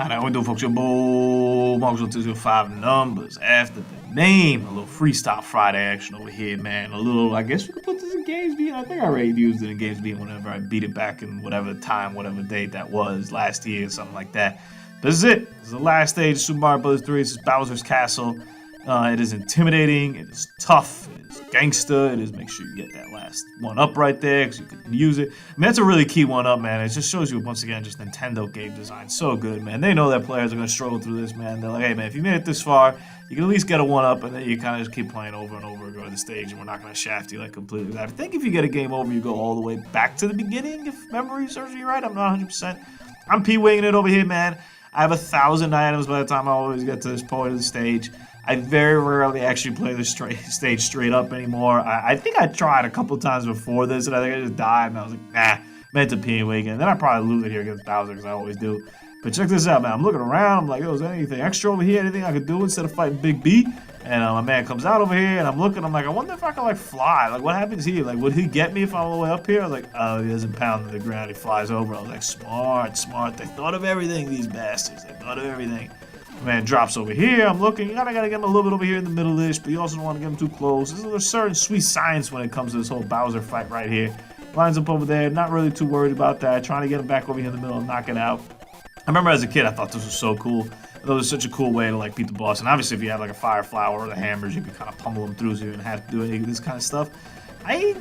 Alright, how we doing, folks? Your boy Marcos with 205 numbers after the name. A little freestyle Friday action over here, man. A little, I guess we could put this in Games Beat. I think I already used it in Games Beat whenever I beat it back in whatever time, whatever date that was, last year, something like that. This is it. This is the last stage of Super Mario Bros. 3. This is Bowser's Castle. It is intimidating. It is tough. It is gangster. It is make sure you get that last one up right there because you can use it. I mean, that's a really key one up, man. It just shows you, once again, just Nintendo game design. So good, man. They know that players are going to struggle through this, man. They're like, hey, man, if you made it this far, you can at least get a one up, and then you kind of just keep playing over and over, go to the stage, and we're not going to shaft you like completely. I think if you get a game over, you go all the way back to the beginning, if memory serves me right. I'm not 100%. I'm P-winging it over here, man. I have 1,000 items by the time I always get to this point of the stage. I very rarely actually play the stage straight up anymore. I think I tried a couple times before this, and I think I just died, and I was like, nah, meant to P-wing again. Then I probably lose it here against Bowser, because I always do. But check this out, man. I'm looking around. I'm like, is there anything extra over here? Anything I could do instead of fighting Big B? And my man comes out over here, and I'm looking. I'm like, I wonder if I can, like, fly. Like, what happens here? Like, would he get me if I'm all the way up here? I was like, oh, he doesn't pound to the ground. He flies over. I was like, smart. They thought of everything, these bastards. They thought of everything. Man drops over here. I'm looking. You gotta get him a little bit over here in the middle-ish, but you also don't want to get him too close. There's a certain sweet science when it comes to this whole Bowser fight right here. Lines up over there. Not really too worried about that. Trying to get him back over here in the middle and knock it out. I remember as a kid, I thought this was so cool. I thought it was such a cool way to like beat the boss. And obviously, if you had like a fire flower or the hammers, you could kind of pummel them through, so you didn't have to do any of this kind of stuff. I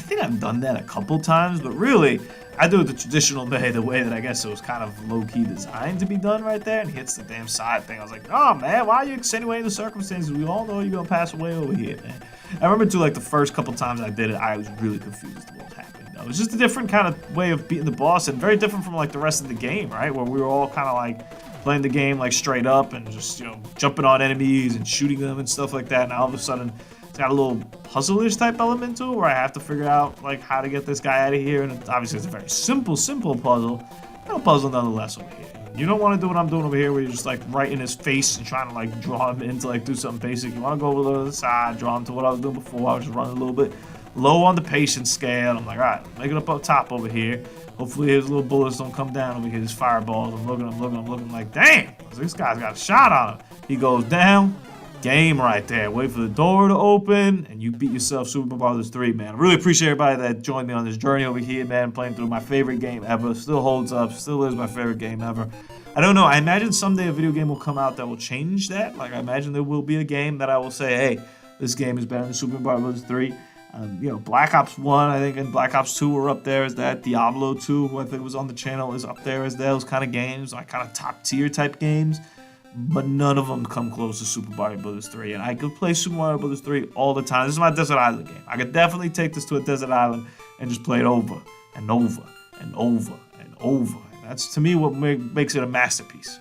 think I've done that a couple times, but really, I do it the traditional way, the way that I guess it was kind of low-key designed to be done right there, and he hits the damn side thing. I was like, oh, man, why are you extenuating the circumstances? We all know you're going to pass away over here, man. I remember, too, like, the first couple times I did it, I was really confused as to what was happening. It was just a different kind of way of beating the boss, and very different from, like, the rest of the game, right, where we were all kind of, like, playing the game, like, straight up and just, you know, jumping on enemies and shooting them and stuff like that, and all of a sudden, it's got a little puzzle-ish type element to it where I have to figure out like how to get this guy out of here, and obviously it's a very simple puzzle, but a puzzle nonetheless over here. You don't want to do what I'm doing over here where you're just like right in his face and trying to like draw him in to like do something basic. You want to go over to the side, draw him to what I was doing before. I was just running a little bit low on the patience scale. I'm like, all right, make it up top over here. Hopefully his little bullets don't come down over here, his fireballs. I'm looking like, damn, this guy's got a shot on him. He goes down. Game right there. Wait for the door to open, and you beat yourself Super Mario Bros. 3, man. I really appreciate everybody that joined me on this journey over here, man. Playing through my favorite game ever. Still holds up. Still is my favorite game ever. I don't know. I imagine someday a video game will come out that will change that. Like, I imagine there will be a game that I will say, hey, this game is better than Super Mario Bros. 3. You know, Black Ops 1, I think, and Black Ops 2 were up there as that. Diablo 2, who I think was on the channel, is up there as those kind of games. Like, kind of top-tier type games. But none of them come close to Super Mario Bros. 3. And I could play Super Mario Bros. 3 all the time. This is my Desert Island game. I could definitely take this to a desert island and just play it over and over and over and over. And that's, to me, what makes it a masterpiece.